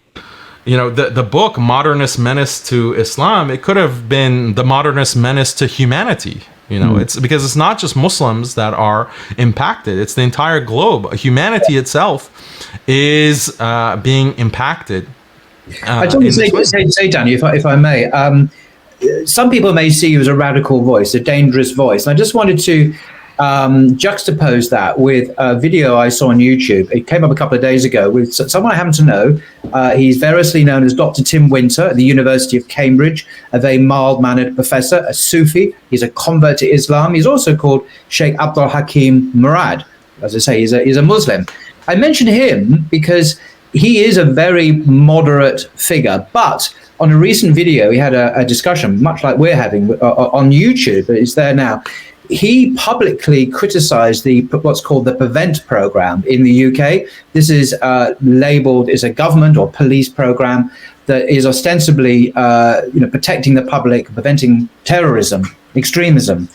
the book Modernist Menace to Islam, it could have been the Modernist Menace to humanity. It's because it's not just Muslims that are impacted. It's the entire globe. Humanity itself is being impacted. I just want to say, Danny, if I may, some people may see you as a radical voice, a dangerous voice. And I just wanted to juxtapose that with a video I saw on YouTube. It came up a couple of days ago with someone I happen to know. He's variously known as Dr. Tim Winter at the University of Cambridge, a very mild-mannered professor, a Sufi. He's a convert to Islam. He's also called Sheikh Abdul Hakim Murad. As I say, he's a Muslim. I mention him because he is a very moderate figure, but on a recent video, he had a discussion, much like we're having on YouTube, it's there now. He publicly criticized what's called the Prevent program in the UK. This is labeled as a government or police program that is ostensibly protecting the public, preventing terrorism, extremism.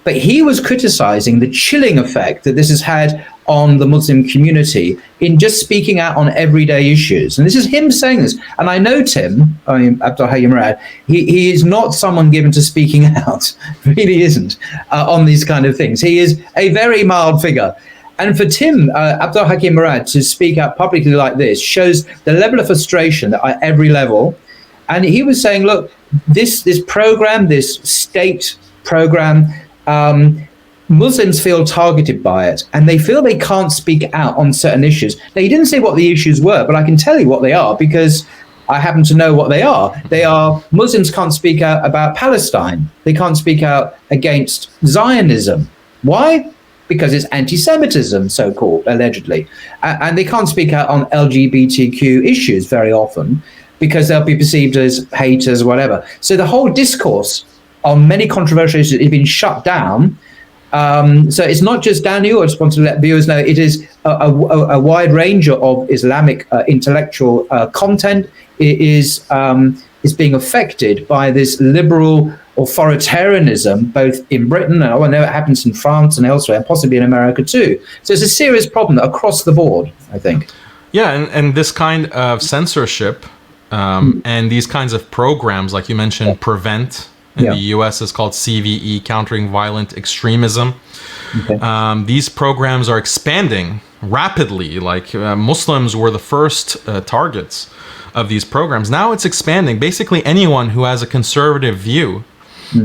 But he was criticizing the chilling effect that this has had on the Muslim community in just speaking out on everyday issues. And this is him saying this. And I know Tim, Abdul Hakim Murad, he is not someone given to speaking out, really isn't, on these kind of things. He is a very mild figure. And for Tim, Abdul Hakim Murad, to speak out publicly like this shows the level of frustration at every level. And he was saying, look, this program, this state program, Muslims feel targeted by it, and they feel they can't speak out on certain issues. Now, he didn't say what the issues were, but I can tell you what they are because I happen to know what they are. They are Muslims can't speak out about Palestine. They can't speak out against Zionism. Why? Because it's anti-Semitism, so-called, allegedly. And they can't speak out on LGBTQ issues very often because they'll be perceived as haters, whatever. So the whole discourse on many controversial issues has been shut down. So it's not just Daniel. I just want to let viewers know it is a wide range of Islamic intellectual content. It is being affected by this liberal authoritarianism, both in Britain, and I know it happens in France and elsewhere, and possibly in America too. So it's a serious problem across the board, I think. Yeah, and this kind of censorship and these kinds of programs, like you mentioned, Prevent. In the US is called CVE, Countering Violent Extremism. Okay. These programs are expanding rapidly. Like Muslims were the first targets of these programs. Now it's expanding. Basically, anyone who has a conservative view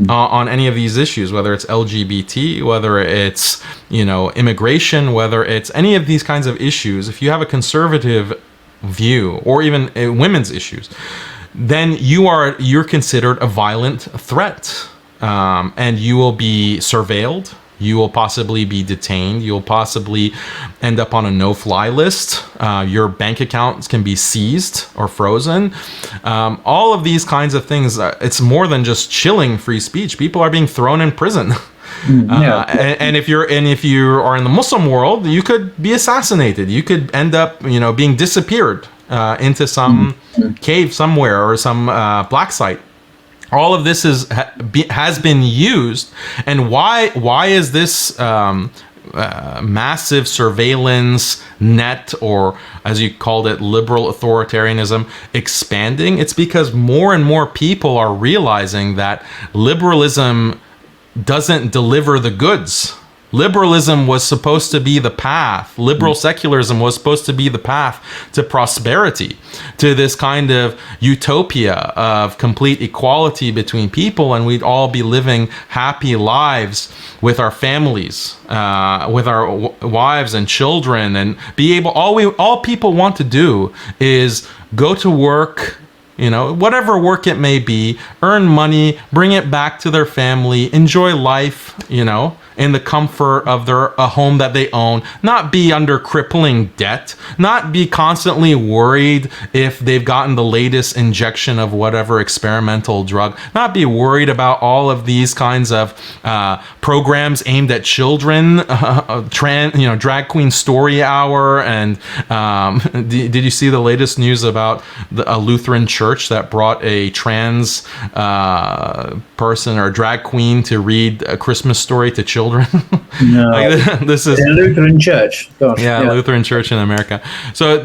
on any of these issues, whether it's LGBT, whether it's immigration, whether it's any of these kinds of issues, if you have a conservative view, or even women's issues, then you're considered a violent threat, and you will be surveilled. You will possibly be detained. You'll possibly end up on a no-fly list. Your bank accounts can be seized or frozen. All of these kinds of things. It's more than just chilling free speech. People are being thrown in prison. And if you are in the Muslim world, you could be assassinated. You could end up, being disappeared into some cave somewhere or some black site. All of this has been used. And why is this massive surveillance net, or as you called it, liberal authoritarianism, expanding? It's because more and more people are realizing that liberalism doesn't deliver the goods. Liberalism was supposed to be the path. Liberal secularism was supposed to be the path to prosperity, to this kind of utopia of complete equality between people, and we'd all be living happy lives with our families, with our wives and children, and be able. All people want to do is go to work, whatever work it may be, earn money, bring it back to their family, enjoy life, in the comfort of a home that they own, not be under crippling debt, not be constantly worried if they've gotten the latest injection of whatever experimental drug, not be worried about all of these kinds of programs aimed at children, drag queen story hour, and did you see the latest news about a Lutheran church that brought a trans person or drag queen to read A Christmas Story to children? No. This is a Lutheran church. Gosh, yeah, Lutheran church in America. So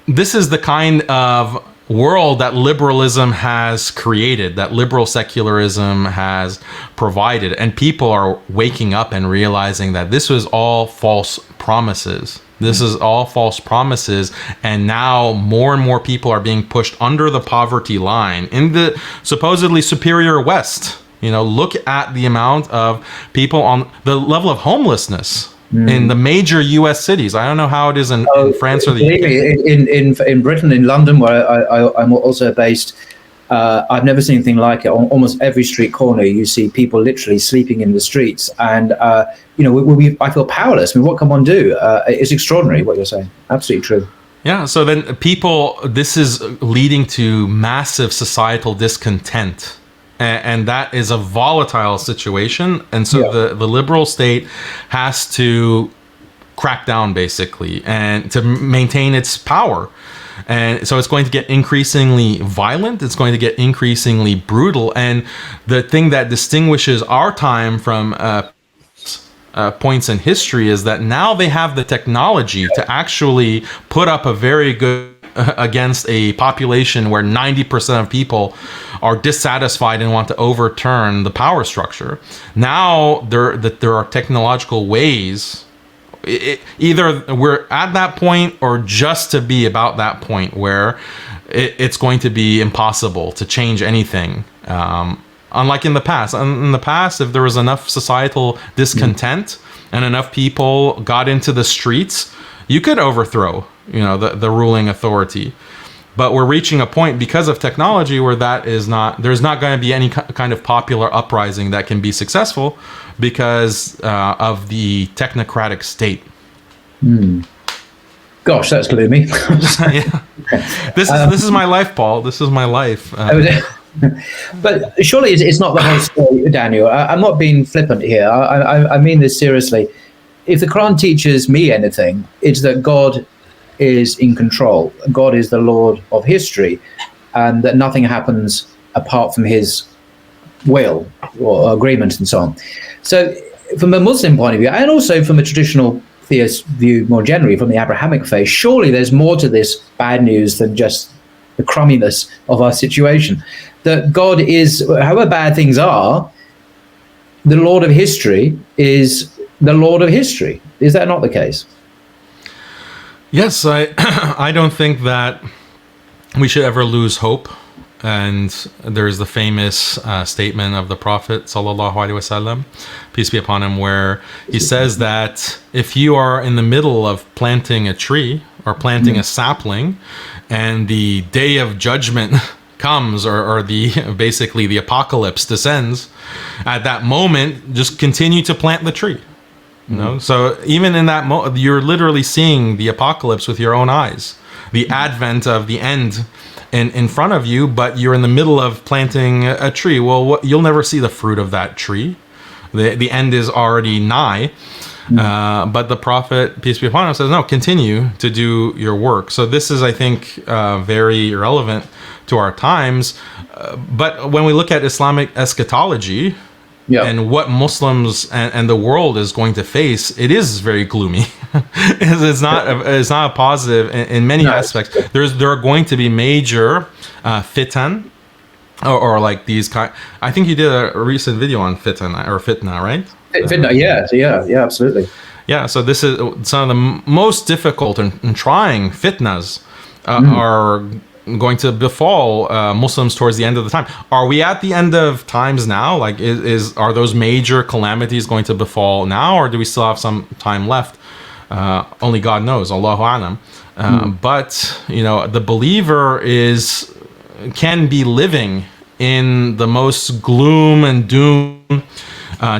this is the kind of world that liberalism has created, that liberal secularism has provided, and people are waking up and realizing that this was all false promises. This is all false promises, and now more and more people are being pushed under the poverty line in the supposedly superior West. Look at the amount of people on the level of homelessness in the major U.S. cities. I don't know how it is in France or the UK. In Britain, in London, where I'm also based, I've never seen anything like it. On almost every street corner, you see people literally sleeping in the streets, and I feel powerless. I mean, what can one do? It's extraordinary what you're saying. Absolutely true. Yeah. So then, this is leading to massive societal discontent. And that is a volatile situation. And so the liberal state has to crack down, basically, and to maintain its power. And so it's going to get increasingly violent. It's going to get increasingly brutal. And the thing that distinguishes our time from points in history is that now they have the technology to actually put up a very good against a population where 90% of people are dissatisfied and want to overturn the power structure. Now there are technological ways, either we're at that point or just to be about that point where it's going to be impossible to change anything. Unlike in the past. In the past, if there was enough societal discontent and enough people got into the streets, you could overthrow the ruling authority. But we're reaching a point because of technology where there's not going to be any kind of popular uprising that can be successful because of the technocratic state. Gosh, that's gloomy. Yeah. This is my life, Paul. This is my life. But surely it's not the whole story, Daniel. I'm not being flippant here. I mean this seriously. If the Quran teaches me anything, it's that God is in control. God is the Lord of history, and that nothing happens apart from his will or agreement and so on. So from a Muslim point of view, and also from a traditional theist view more generally, from the Abrahamic faith, surely there's more to this bad news than just the crumminess of our situation. That God is, however bad things are, the Lord of history is the Lord of history. Is that not the case? Yes, I don't think that we should ever lose hope. And there's the famous statement of the Prophet sallallahu alaihi wasallam, peace be upon him, where he says that if you are in the middle of planting a tree or planting a sapling, and the day of judgment comes, or basically the apocalypse descends, at that moment, just continue to plant the tree. So even in that moment, you're literally seeing the apocalypse with your own eyes, the advent of the end in front of you, but you're in the middle of planting a tree. Well, you'll never see the fruit of that tree. The end is already nigh. But the Prophet, peace be upon him, says, no, continue to do your work. So this is, I think, very relevant to our times. But when we look at Islamic eschatology, and what Muslims and the world is going to face, it is very gloomy. It's not a positive in many aspects. There are going to be major fitan, or like these kind. I think you did a recent video on fitan or fitna, right? Fitna, yeah, absolutely. Yeah, so this is some of the most difficult and trying fitnas are going to befall Muslims towards the end of the time. Are we at the end of times now? Like, are those major calamities going to befall now, or do we still have some time left? Only God knows. Allahu A'lam. But the believer can be living in the most gloom and doom,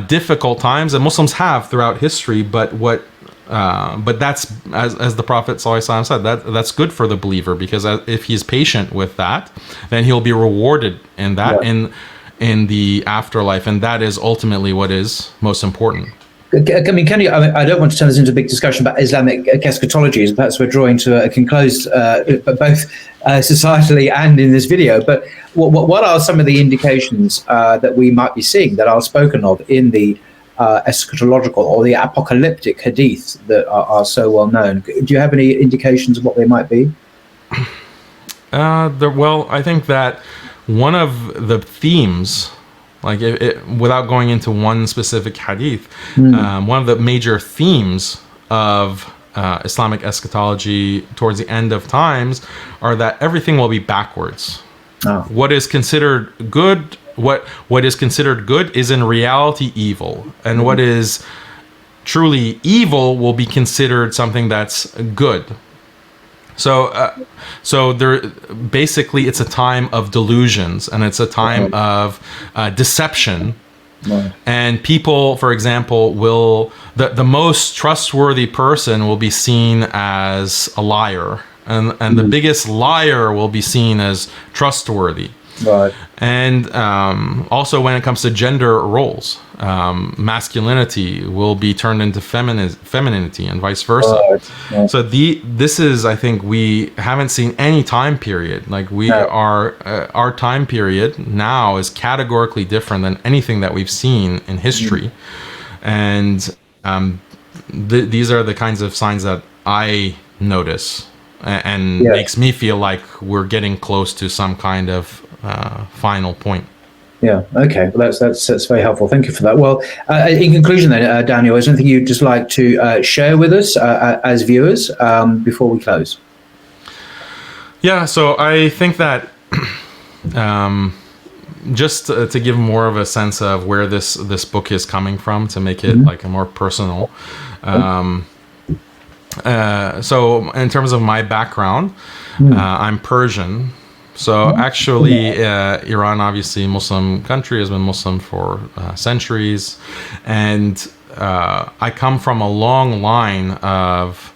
difficult times, and Muslims have throughout history. But that's, as the Prophet ﷺ said, that's good for the believer, because if he's patient with that, then he'll be rewarded in that in the afterlife, and that is ultimately what is most important. I mean, I don't want to turn this into a big discussion about Islamic eschatology. Perhaps we're drawing to a conclusion, both societally and in this video. But what are some of the indications that we might be seeing that are spoken of in the eschatological or the apocalyptic hadith that are so well known? Do you have any indications of what they might be? Well, I think that one of the themes, like without going into one specific hadith, one of the major themes of Islamic eschatology towards the end of times are that everything will be backwards. What is considered good, what is considered good is in reality evil, and what is truly evil will be considered something that's good. So there, basically, it's a time of delusions, and it's a time of deception. And people, for example, the most trustworthy person will be seen as a liar, and the biggest liar will be seen as trustworthy. And also, when it comes to gender roles, masculinity will be turned into femininity, and vice versa. So this is, I think, we haven't seen any time period like we are. Our time period now is categorically different than anything that we've seen in history, and these are the kinds of signs that I notice, and makes me feel like we're getting close to some kind of final point. Okay. Well, that's very helpful. Thank you for that. Well, in conclusion, then, Daniel, is there anything you'd just like to share with us as viewers before we close? Yeah. So I think that just to give more of a sense of where this book is coming from, to make it like a more personal. So in terms of my background, I'm Persian. So actually, Iran, obviously Muslim country, has been Muslim for centuries. And I come from a long line of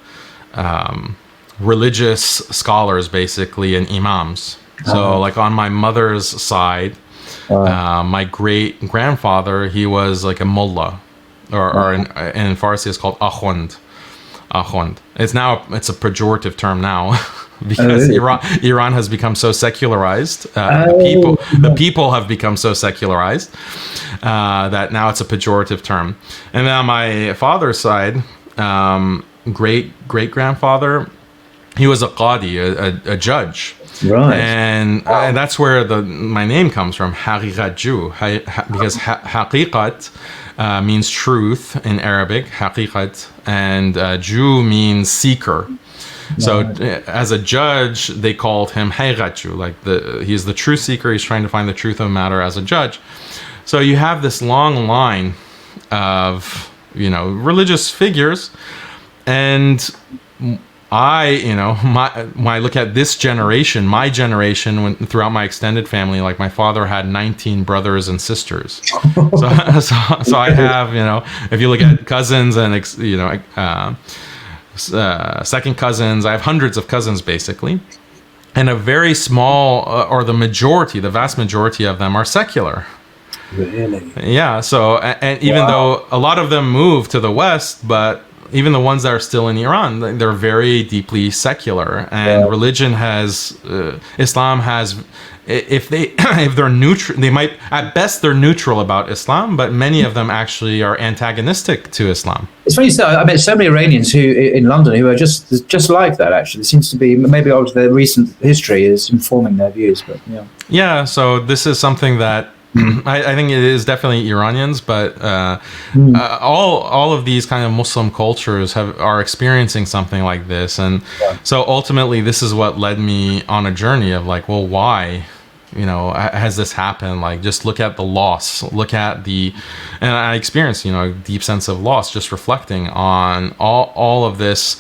religious scholars, basically, and imams. So like on my mother's side, my great-grandfather, he was like a mullah, or in Farsi it's called akhund. It's a pejorative term now. Because Iran has become so secularized, the people have become so secularized that now it's a pejorative term. And then on my father's side, great-grandfather, he was a qadi, a judge. Right. And that's where my name comes from, Haqiqatjou, because haqiqat means truth in Arabic, haqiqat, and Jew means seeker. So as a judge, they called him Haqiqatjou, like he's the truth seeker. He's trying to find the truth of a matter as a judge. So you have this long line of, religious figures. And when I look at this generation, my generation, throughout my extended family, like my father had 19 brothers and sisters. So I have, if you look at cousins and, second cousins, I have hundreds of cousins, basically. And a very small, or the vast majority of them are secular. Really? Yeah. So, and even though a lot of them move to the West, but even the ones that are still in Iran, they're very deeply secular, and religion has, Islam has, if they're neutral, they might, at best, they're neutral about Islam, but many of them actually are antagonistic to Islam. It's funny you say. I met so many Iranians who in London who are just like that. Actually, it seems to be maybe out of their recent history is informing their views. But yeah. Yeah. So this is something that I think it is definitely Iranians, but all of these kind of Muslim cultures are experiencing something like this, and so ultimately, this is what led me on a journey of like, well, why? Has this happened? Like, just look at the loss, and I experienced, a deep sense of loss just reflecting on all of this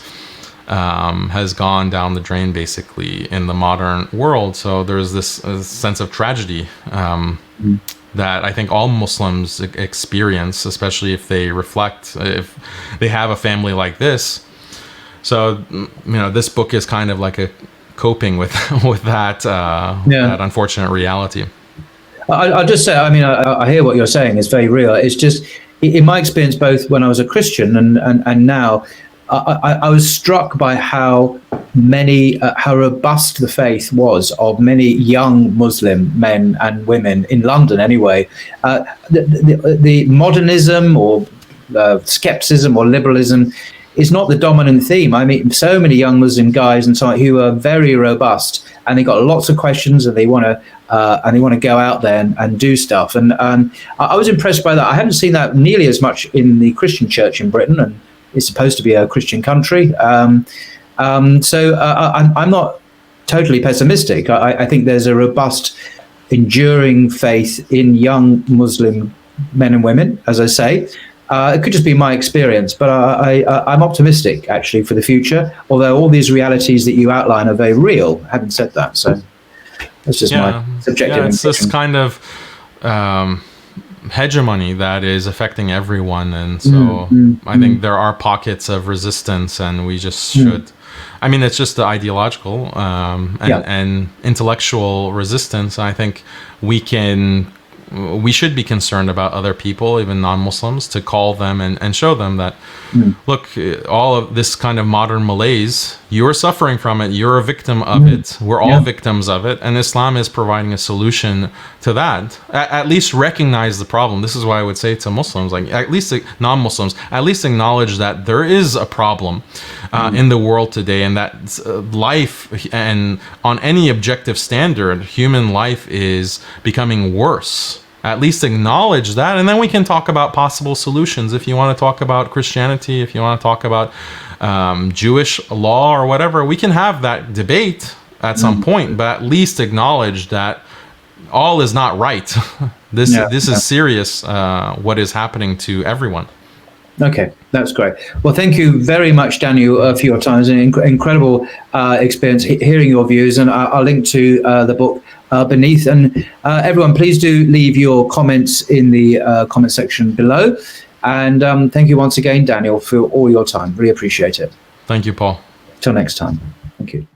has gone down the drain basically in the modern world. So there's this sense of tragedy that I think all Muslims experience, especially if they reflect, if they have a family like this. So, this book is kind of like a coping with that that unfortunate reality. I'll just say, I hear what you're saying. It's very real. It's just, in my experience, both when I was a Christian and now, I was struck by how robust the faith was of many young Muslim men and women in London. Anyway, the modernism or skepticism or liberalism is not the dominant theme. I mean, so many young Muslim guys and so on who are very robust, and they got lots of questions, and they want to go out there and do stuff. And I was impressed by that. I haven't seen that nearly as much in the Christian church in Britain, and it's supposed to be a Christian country. So I'm not totally pessimistic. I think there's a robust, enduring faith in young Muslim men and women, as I say. It could just be my experience, but I'm optimistic, actually, for the future, although all these realities that you outline are very real, having said that. So that's just my subjective impression. It's this kind of hegemony that is affecting everyone, and so I think there are pockets of resistance, and we just should it's just the ideological and intellectual resistance. I think we should be concerned about other people, even non-Muslims, to call them and show them that, look, all of this kind of modern malaise, you're suffering from it, you're a victim of it, we're all victims of it, and Islam is providing a solution to that. At least recognize the problem. This is why I would say to Muslims, like, at least non-Muslims, at least acknowledge that there is a problem in the world today, and that life, and on any objective standard, human life is becoming worse. At least acknowledge that, and then we can talk about possible solutions. If you want to talk about Christianity, if you want to talk about Jewish law or whatever, we can have that debate at some point, but at least acknowledge that all is not right. This is serious, what is happening to everyone. Okay, that's great. Well, thank you very much, Daniel, for your time. It's an incredible experience hearing your views, and I'll link to the book beneath. And everyone, please do leave your comments in the comment section below. And thank you once again, Daniel, for all your time. Really appreciate it. Thank you, Paul. Till next time. Thank you.